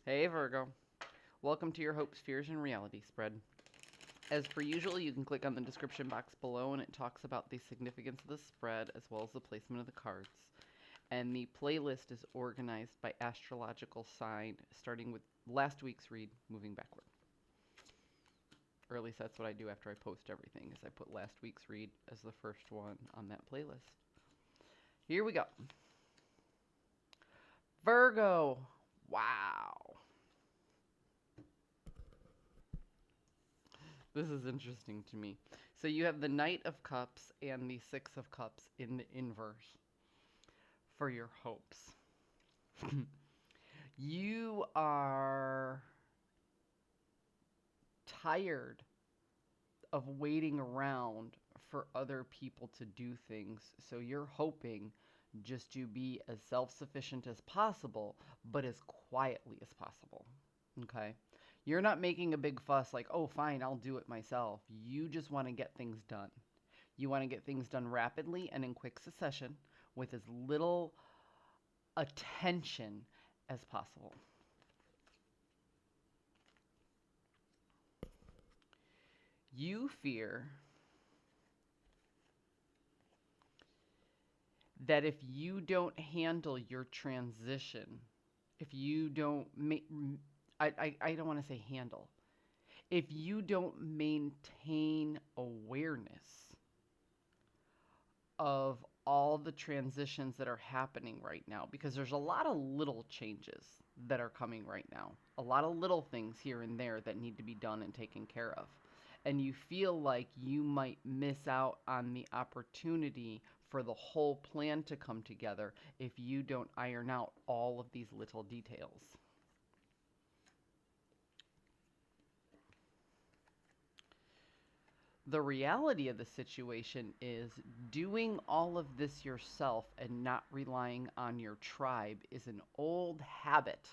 Hey Virgo, welcome to your hopes, fears, and reality spread. As per usual, you can click on the description box below and it talks about the significance of the spread as well as the placement of the cards. And the playlist is organized by astrological sign, starting with last week's read, moving backward. Or at least that's what I do after I post everything, is I put last week's read as the first one on that playlist. Here we go. Virgo. Wow. This is interesting to me. So you have the Knight of Cups and the Six of Cups in the inverse for your hopes. You are tired of waiting around for other people to do things, so you're hoping just to be as self sufficient as possible, but as quietly as possible. Okay? You're not making a big fuss like, oh, fine, I'll do it myself. You just want to get things done. You want to get things done rapidly and in quick succession with as little attention as possible. You fear that if you don't handle your transition, if you don't I don't want to say handle. If you don't maintain awareness of all the transitions that are happening right now, because there's a lot of little changes that are coming right now, a lot of little things here and there that need to be done and taken care of. And you feel like you might miss out on the opportunity for the whole plan to come together if you don't iron out all of these little details. The reality of the situation is doing all of this yourself and not relying on your tribe is an old habit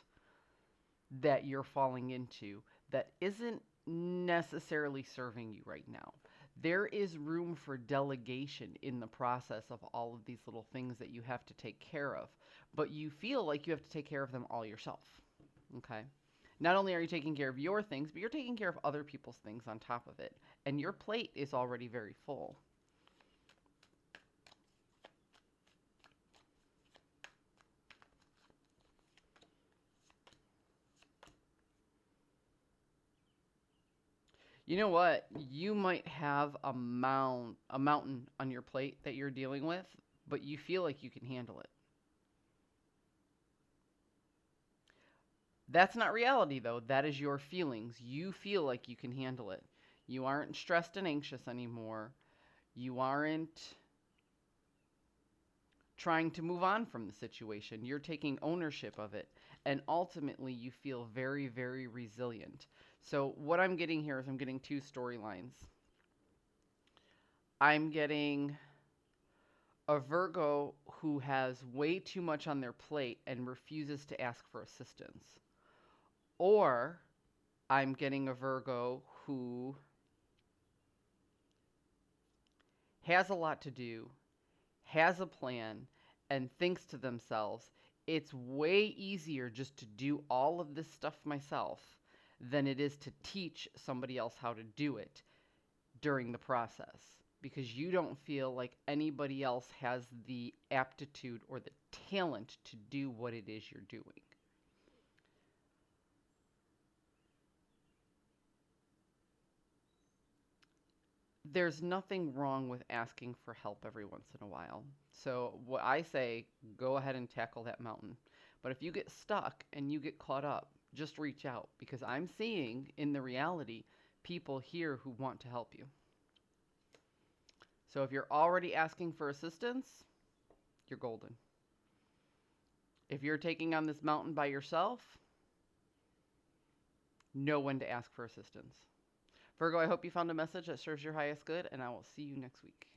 that you're falling into that isn't necessarily serving you right now. There is room for delegation in the process of all of these little things that you have to take care of, but you feel like you have to take care of them all yourself. Okay? Not only are you taking care of your things, but you're taking care of other people's things on top of it. And your plate is already very full. You know what? You might have a mountain on your plate that you're dealing with, but you feel like you can handle it. That's not reality though. That is your feelings. You feel like you can handle it. You aren't stressed and anxious anymore. You aren't trying to move on from the situation. You're taking ownership of it. And ultimately, you feel very, very resilient. So, what I'm getting here is I'm getting two storylines. I'm getting a Virgo who has way too much on their plate and refuses to ask for assistance. Or I'm getting a Virgo who has a lot to do, has a plan, and thinks to themselves, it's way easier just to do all of this stuff myself than it is to teach somebody else how to do it during the process. Because you don't feel like anybody else has the aptitude or the talent to do what it is you're doing. There's nothing wrong with asking for help every once in a while. So, what I say, go ahead and tackle that mountain. But if you get stuck and you get caught up, just reach out because I'm seeing in the reality people here who want to help you. So, if you're already asking for assistance, you're golden. If you're taking on this mountain by yourself, know when to ask for assistance. Virgo, I hope you found a message that serves your highest good, and I will see you next week.